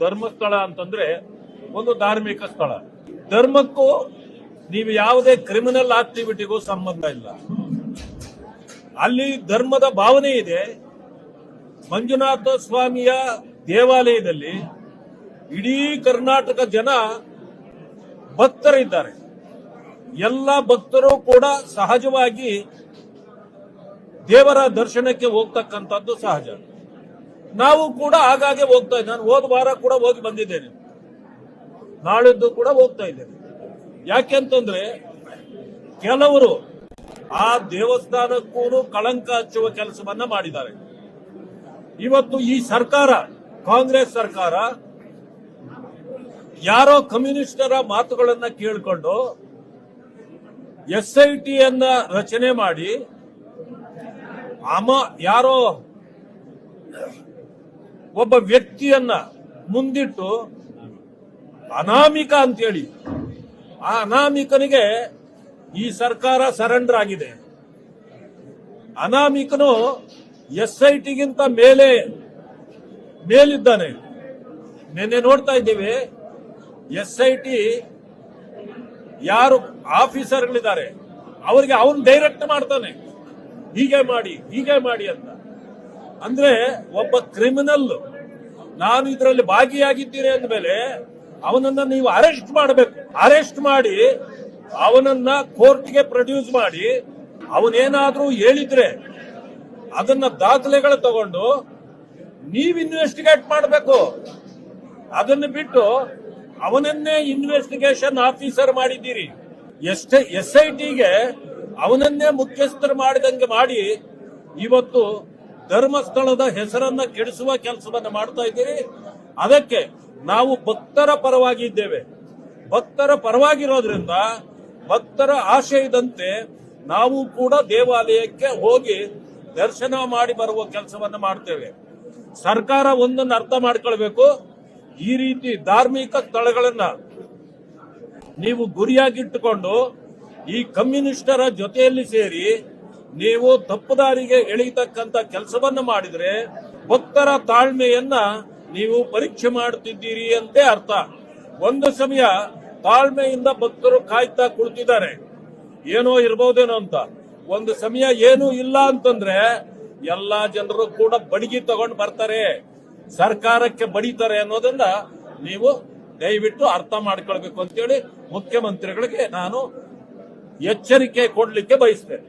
ಧರ್ಮಸ್ಥಳ ಅಂತಂದ್ರೆ ಒಂದು ಧಾರ್ಮಿಕ ಸ್ಥಳ. ಧರ್ಮಕ್ಕೂ ನೀವು ಯಾವುದೇ ಕ್ರಿಮಿನಲ್ ಆಕ್ಟಿವಿಟಿಗೂ ಸಂಬಂಧ ಇಲ್ಲ. ಅಲ್ಲಿ ಧರ್ಮದ ಭಾವನೆ ಇದೆ. ಮಂಜುನಾಥ ಸ್ವಾಮಿಯ ದೇವಾಲಯದಲ್ಲಿ ಇಡೀ ಕರ್ನಾಟಕ ಜನ ಭಕ್ತರಿದ್ದಾರೆ. ಎಲ್ಲ ಭಕ್ತರು ಕೂಡ ಸಹಜವಾಗಿ ದೇವರ ದರ್ಶನಕ್ಕೆ ಹೋಗ್ತಕ್ಕಂಥದ್ದು ಸಹಜ. ನಾವು ಕೂಡ ಆಗಾಗ್ಗೆ ಹೋಗ್ತಾ ಇದ್ದೇವೆ. ನಾನು ಹೋದ ವಾರ ಕೂಡ ಹೋಗಿ ಬಂದಿದ್ದೇನೆ, ನಾಳಿದ್ದು ಕೂಡ ಹೋಗ್ತಾ ಇದ್ದೇನೆ. ಯಾಕೆಂತಂದ್ರೆ ಕೆಲವರು ಆ ದೇವಸ್ಥಾನಕ್ಕೂ ಕಳಂಕ ಹಚ್ಚುವ ಕೆಲಸವನ್ನ ಮಾಡಿದ್ದಾರೆ. ಇವತ್ತು ಈ ಸರ್ಕಾರ, ಕಾಂಗ್ರೆಸ್ ಸರ್ಕಾರ, ಯಾರೋ ಕಮ್ಯುನಿಸ್ಟರ ಮಾತುಗಳನ್ನ ಕೇಳಿಕೊಂಡು SIT ಅನ್ನ ರಚನೆ ಮಾಡಿ ಯಾರೋ ಒಬ್ಬ ವ್ಯಕ್ತಿಯನ್ನ ಮುಂದಿಟ್ಟು ಅನಾಮಿಕ ಅಂತೇಳಿ ಆ ಅನಾಮಿಕನಿಗೆ ಈ ಸರ್ಕಾರ ಸರೆಂಡರ್ ಆಗಿದೆ. ಅನಾಮಿಕನು SITಗಿಂತ ಮೇಲಿದ್ದಾನೆ. ನಿನ್ನೆ ನೋಡ್ತಾ ಇದ್ದೇವೆ, SIT ಯಾರು ಆಫೀಸರ್ಗಳಿದ್ದಾರೆ ಅವರಿಗೆ ಅವನು ಡೈರೆಕ್ಟ್ ಮಾಡ್ತಾನೆ, ಹೀಗೆ ಮಾಡಿ ಅಂತ. ಅಂದ್ರೆ ಒಬ್ಬ ಕ್ರಿಮಿನಲ್ ನಾನು ಇದರಲ್ಲಿ ಭಾಗಿಯಾಗಿದ್ದೀನಿ ಅಂದಮೇಲೆ ಅವನನ್ನ ನೀವು ಅರೆಸ್ಟ್ ಮಾಡಬೇಕು. ಅರೆಸ್ಟ್ ಮಾಡಿ ಅವನನ್ನ ಕೋರ್ಟ್ಗೆ ಪ್ರೊಡ್ಯೂಸ್ ಮಾಡಿ ಅವನೇನಾದ್ರೂ ಹೇಳಿದ್ರೆ ಅದನ್ನ ದಾಖಲೆಗಳು ತಗೊಂಡು ನೀವು ಇನ್ವೆಸ್ಟಿಗೇಟ್ ಮಾಡಬೇಕು. ಅದನ್ನು ಬಿಟ್ಟು ಅವನನ್ನೇ ಇನ್ವೆಸ್ಟಿಗೇಷನ್ ಆಫೀಸರ್ ಮಾಡಿದ್ದೀರಿ. SITಗೆ ಅವನನ್ನೇ ಮುಖ್ಯಸ್ಥರು ಮಾಡಿದಂಗೆ ಮಾಡಿ ಇವತ್ತು ಧರ್ಮಸ್ಥಳದ ಹೆಸರನ್ನ ಕೆಡಿಸುವ ಕೆಲಸವನ್ನ ಮಾಡ್ತಾ ಇದ್ದೀರಿ. ಅದಕ್ಕೆ ನಾವು ಭಕ್ತರ ಪರವಾಗಿ ಇದ್ದೇವೆ. ಭಕ್ತರ ಪರವಾಗಿರೋದ್ರಿಂದ ಭಕ್ತರ ಆಶಯದಂತೆ ನಾವು ಕೂಡ ದೇವಾಲಯಕ್ಕೆ ಹೋಗಿ ದರ್ಶನ ಮಾಡಿ ಬರುವ ಕೆಲಸವನ್ನ ಮಾಡ್ತೇವೆ. ಸರ್ಕಾರ ಒಂದನ್ನು ಅರ್ಥ ಮಾಡ್ಕೊಳ್ಬೇಕು, ಈ ರೀತಿ ಧಾರ್ಮಿಕ ಸ್ಥಳಗಳನ್ನ ನೀವು ಗುರಿಯಾಗಿಟ್ಟುಕೊಂಡು ಈ ಕಮ್ಯುನಿಸ್ಟರ ಜೊತೆಯಲ್ಲಿ ಸೇರಿ ನೀವು ತಪ್ಪುದಾರಿಗೆ ಎಳೆಯತಕ್ಕಂತ ಕೆಲಸವನ್ನ ಮಾಡಿದ್ರೆ ಭಕ್ತರ ತಾಳ್ಮೆಯನ್ನ ನೀವು ಪರೀಕ್ಷೆ ಮಾಡುತ್ತಿದ್ದೀರಿ ಅಂತ ಅರ್ಥ. ಒಂದು ಸಮಯ ತಾಳ್ಮೆಯಿಂದ ಭಕ್ತರು ಕಾಯ್ತಾ ಕುಳಿತಿದ್ದಾರೆ, ಏನೋ ಇರ್ಬಹುದೇನೋ ಅಂತ. ಒಂದು ಸಮಯ ಏನೂ ಇಲ್ಲ ಅಂತಂದ್ರೆ ಎಲ್ಲಾ ಜನರು ಕೂಡ ಬಡಿಗೆ ತಗೊಂಡು ಬರ್ತಾರೆ, ಸರ್ಕಾರಕ್ಕೆ ಬಡಿತಾರೆ ಅನ್ನೋದನ್ನ ನೀವು ದಯವಿಟ್ಟು ಅರ್ಥ ಮಾಡ್ಕೊಳ್ಬೇಕು ಅಂತೇಳಿ ಮುಖ್ಯಮಂತ್ರಿಗಳಿಗೆ ನಾನು ಎಚ್ಚರಿಕೆ ಕೊಡ್ಲಿಕ್ಕೆ ಬಯಸ್ತೇನೆ.